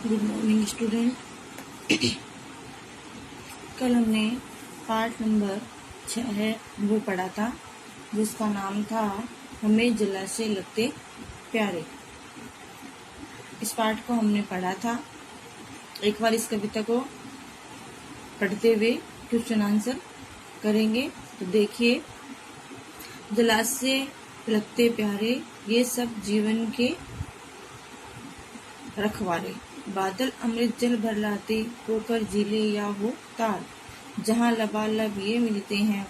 Good morning student. कल हमने part number 6 वो पढ़ा था जिसका नाम था हमें जलाशय लगते प्यारे। इस पार्ट को हमने पढ़ा था। एक बार इस कविता को पढ़ते हुए क्वेश्चन आंसर करेंगे। तो देखिए, जलाशय लगते प्यारे, ये सब जीवन के रखवाले, बादल अमृत जल भर लाते, होकर झीले या हो तार, जहाँ लबालब ये मिलते हैं,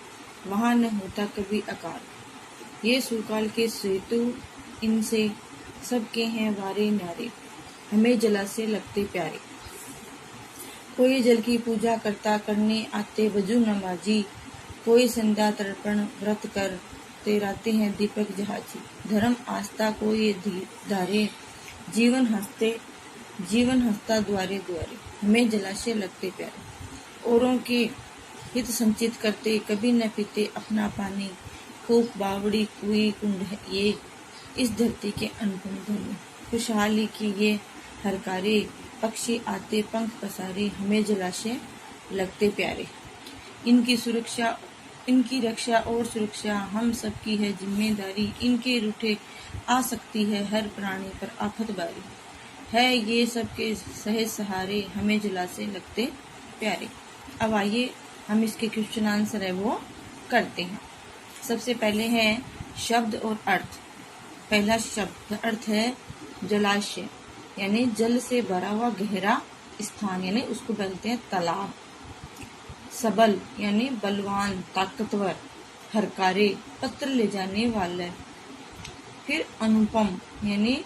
वहाँ न होता कभी अकाल। ये सुकाल के सेतु, इनसे सबके हैं वारे न्यारे, हमें जलाशय लगते प्यारे। कोई जल की पूजा करता, करने आते वजू नमाजी, कोई संध्या तर्पण व्रत कर तेराते हैं दीपक जहाजी। धर्म आस्था को ये धारे, जीवन हंसता द्वारे द्वारे, हमें जलाशय लगते प्यारे। औरों के हित संचित करते, कभी न पीते अपना पानी, खूब बावड़ी कुई कुंड है ये, इस धरती के अनुपम धनी। खुशहाली की ये हरकारे, पक्षी आते पंख पसारे, हमें जलाशय लगते प्यारे। इनकी रक्षा और सुरक्षा हम सबकी है जिम्मेदारी, इनके रूठे आ सकती है हर प्राणी पर आफत बारी, है ये सबके सहे सहारे, हमें जलाशय लगते प्यारे। अब आइए हम इसके क्वेश्चन आंसर है वो करते हैं। सबसे पहले है शब्द और अर्थ। पहला शब्द अर्थ है जलाशय, यानी जल से भरा हुआ गहरा स्थान, यानी उसको बोलते हैं तालाब। सबल यानी बलवान ताकतवर, हरकारे पत्र ले जाने वाले। फिर अनुपम यानी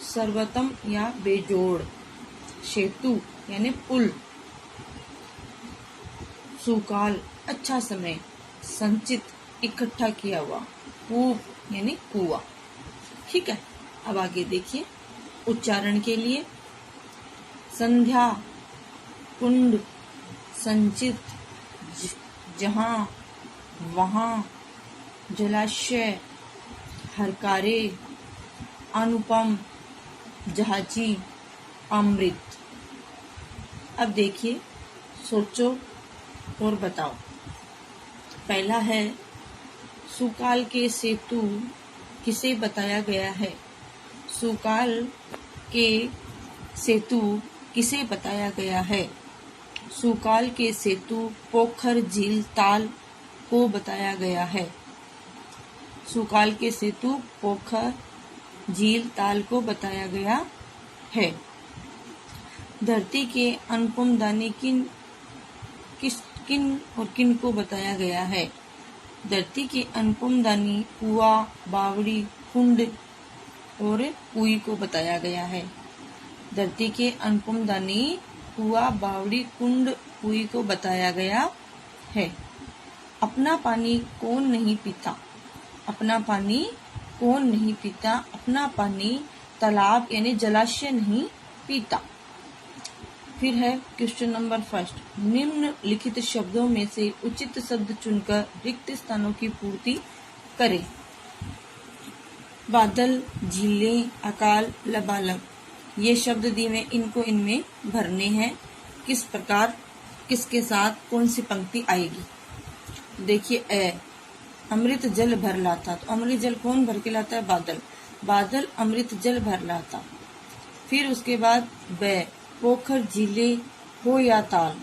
सर्वोत्तम या बेजोड़। सेतु यानी पुल। सुकाल अच्छा समय, संचित इकट्ठा किया हुआ। कूप यानी कुआं। ठीक है, अब आगे देखिए उच्चारण के लिए। संध्या, कुंड, संचित, जहां, वहां, जलाशय, हरकारे, अनुपम, जहाजी, अमृत। अब देखिए, सोचो और बताओ। पहला है सुकाल के सेतु किसे बताया गया है? सुकाल के सेतु किसे बताया गया है? सुकाल के सेतु पोखर झील ताल को बताया गया है। सुकाल के सेतु पोखर झील ताल को बताया गया है। धरती के अनुपम दानी किन और किन को बताया गया है? धरती के अनुपम दानी कुआ, बावड़ी, कुंड और कुई को बताया गया है। धरती के अनुपम दानी कुआ, बावड़ी, कुंड, कुई को बताया गया है। अपना पानी कौन नहीं पीता? अपना पानी कौन नहीं पीता? अपना पानी तालाब यानी जलाशय नहीं पीता। फिर है क्वेश्चन नंबर फर्स्ट। निम्नलिखित शब्दों में से उचित शब्द चुनकर रिक्त स्थानों की पूर्ति करें। बादल, झीलें, अकाल, लबालब, ये शब्द दिए हुए, इनको इनमें भरने हैं। किस प्रकार, किसके साथ, कौन सी पंक्ति आएगी? देखिए, अमृत जल भर लाता, तो अमृत जल कौन भर के लाता है? बादल। बादल अमृत जल भर लाता। फिर उसके बाद पोखर झीले हो या ताल,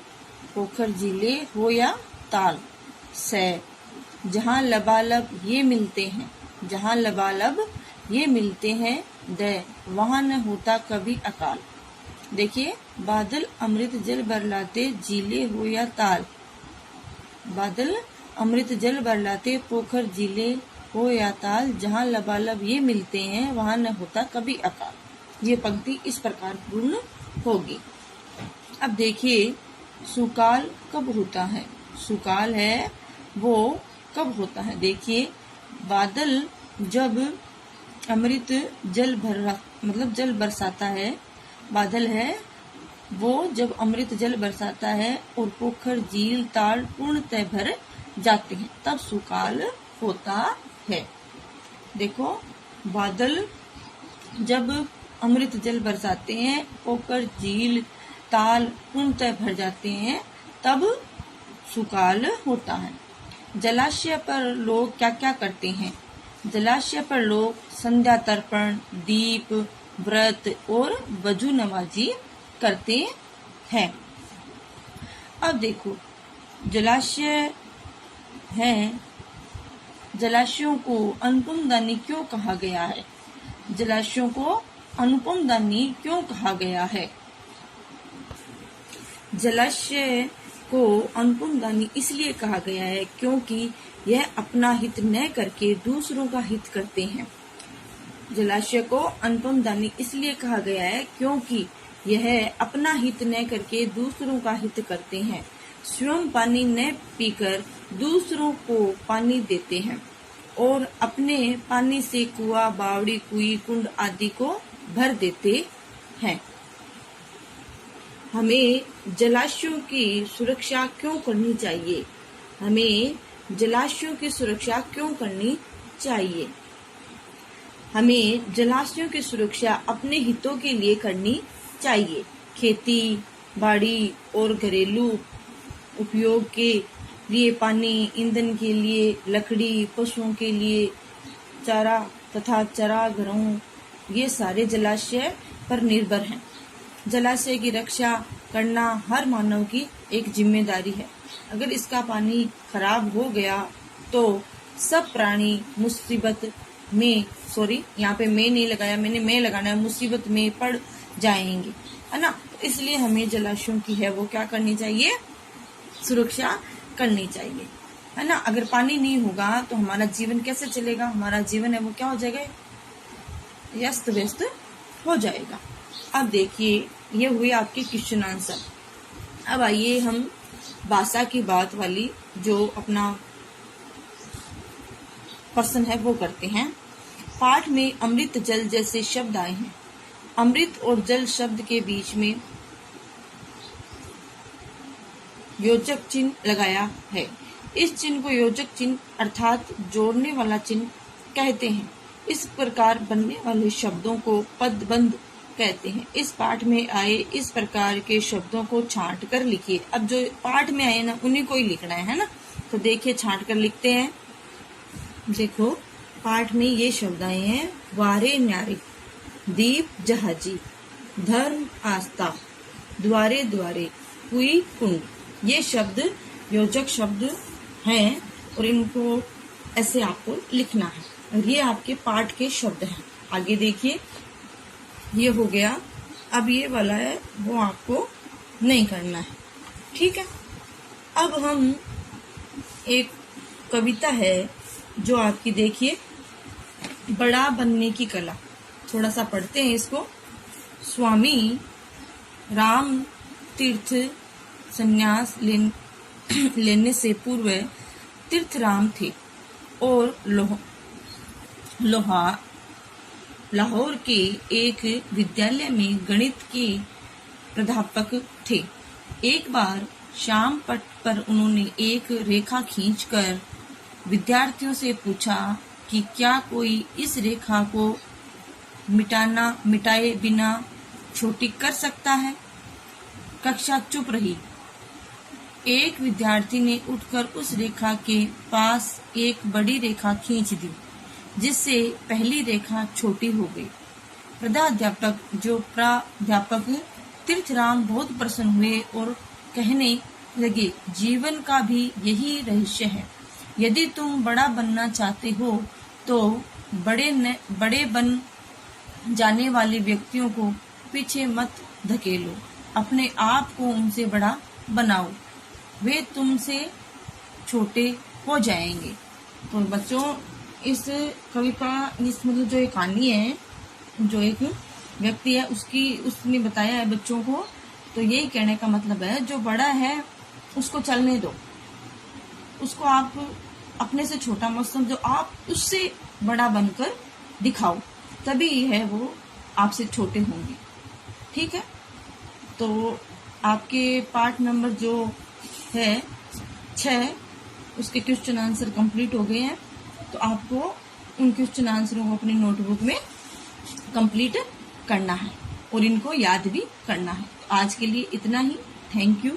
पोखर झीले हो या ताल। जहाँ लबालब ये मिलते हैं, जहाँ लबालब ये मिलते हैं। वहाँ न होता कभी अकाल। देखिए, बादल अमृत जल भर लाते, झीले हो या ताल। बादल अमृत जल भर लाते, पोखर झीले हो या ताल, जहाँ लबालब ये मिलते हैं, वहाँ न होता कभी अकाल। ये पंक्ति इस प्रकार पूर्ण होगी। अब देखिए, सुकाल कब होता है? सुकाल है वो कब होता है? देखिए, बादल जब अमृत जल जल बरसाता है, बादल है वो जब अमृत जल बरसाता है और पोखर झील ताल पूर्णतः भर जाते हैं, तब सुकाल होता है। देखो, बादल जब अमृत जल बरसाते हैं, पोखर, झील, ताल पूर्णतः भर जाते हैं, तब सुकाल होता है। जलाशय पर लोग क्या क्या करते हैं? जलाशय पर लोग संध्या तर्पण, दीप, व्रत और वजू नमाजी करते हैं। अब देखो, जलाशय है, जलाशयों को अनुपम दानी क्यों कहा गया है? जलाशयों को अनुपम दानी क्यों कहा गया है? जलाशय को अनुपम दानी इसलिए कहा गया है क्योंकि यह अपना हित न करके दूसरों का हित करते हैं। जलाशय को अनुपम दानी इसलिए कहा गया है क्योंकि यह अपना हित न करके दूसरों का हित करते हैं। स्वयं पानी न पीकर दूसरों को पानी देते हैं और अपने पानी से कुआं, बावड़ी, कुई, कुंड आदि को भर देते हैं। हमें जलाशयों की सुरक्षा क्यों करनी चाहिए? हमें जलाशयों की सुरक्षा क्यों करनी चाहिए? हमें जलाशयों की सुरक्षा अपने हितों के लिए करनी चाहिए। खेती, बाड़ी और घरेलू उपयोग के लिए पानी, ईंधन के लिए लकड़ी, पशुओं के लिए चारा तथा चरागाहों, ये सारे जलाशय पर निर्भर हैं। जलाशय की रक्षा करना हर मानव की एक जिम्मेदारी है। अगर इसका पानी खराब हो गया तो सब प्राणी मुसीबत में, यहाँ पे मैं नहीं लगाया, मैंने मैं लगाना है, मुसीबत में पड़ जाएंगे, है ना। इसलिए हमें जलाशयों की है वो क्या करनी चाहिए? सुरक्षा करनी चाहिए, है ना। अगर पानी नहीं होगा तो हमारा जीवन कैसे चलेगा? हमारा जीवन है वो क्या हो जाएगा? अस्त व्यस्त हो जाएगा। अब देखिए, ये हुए आपके क्वेश्चन आंसर। अब आइए हम भाषा की बात वाली जो अपना प्रश्न है वो करते हैं। पाठ में अमृत जल जैसे शब्द आए हैं। अमृत और जल शब्द के बीच में योजक चिन्ह लगाया है। इस चिन्ह को योजक चिन्ह अर्थात जोड़ने वाला चिन्ह कहते हैं। इस प्रकार बनने वाले शब्दों को पदबंध कहते हैं। इस पाठ में आए इस प्रकार के शब्दों को छांट कर लिखिए। अब जो पाठ में आए ना उन्हीं को ही लिखना है ना। तो देखिए, छांट कर लिखते हैं। देखो, पाठ में ये शब्द आए हैं, वारे न्यारे, दीप जहाजी, धर्म आस्था, द्वारे द्वारे, कुई कुंड, ये शब्द योजक शब्द हैं और इनको ऐसे आपको लिखना है। और ये आपके पाठ के शब्द हैं। आगे देखिए, ये हो गया। अब ये वाला है वो आपको नहीं करना है, ठीक है। अब हम एक कविता है जो आपकी, देखिए, बड़ा बनने की कला, थोड़ा सा पढ़ते हैं इसको। स्वामी राम तीर्थ संन्यास लेने से पूर्व तीर्थराम थे और लाहौर के एक विद्यालय में गणित के प्राध्यापक थे। एक बार शाम पट पर उन्होंने एक रेखा खींचकर विद्यार्थियों से पूछा कि क्या कोई इस रेखा को मिटाए बिना छोटी कर सकता है। कक्षा चुप रही। एक विद्यार्थी ने उठकर उस रेखा के पास एक बड़ी रेखा खींच दी, जिससे पहली रेखा छोटी हो गई। प्राध्यापक तीर्थराम बहुत प्रसन्न हुए और कहने लगे, जीवन का भी यही रहस्य है। यदि तुम बड़ा बनना चाहते हो तो बड़े बन जाने वाले व्यक्तियों को पीछे मत धकेलो, अपने आप को उनसे बड़ा बनाओ, वे तुमसे छोटे हो जाएंगे। तो बच्चों, इस कविता, इस मतलब जो एक कहानी है, जो एक व्यक्ति है उसने बताया है बच्चों को। तो यही कहने का मतलब है, जो बड़ा है उसको चलने दो, उसको आप अपने से छोटा मत समझो, आप उससे बड़ा बनकर दिखाओ, तभी है वो आपसे छोटे होंगे, ठीक है। तो आपके पार्ट नंबर जो है 6, उसके क्वेश्चन आंसर कंप्लीट हो गए हैं। तो आपको उन क्वेश्चन आंसरों को अपनी नोटबुक में कंप्लीट करना है और इनको याद भी करना है। तो आज के लिए इतना ही। Thank you.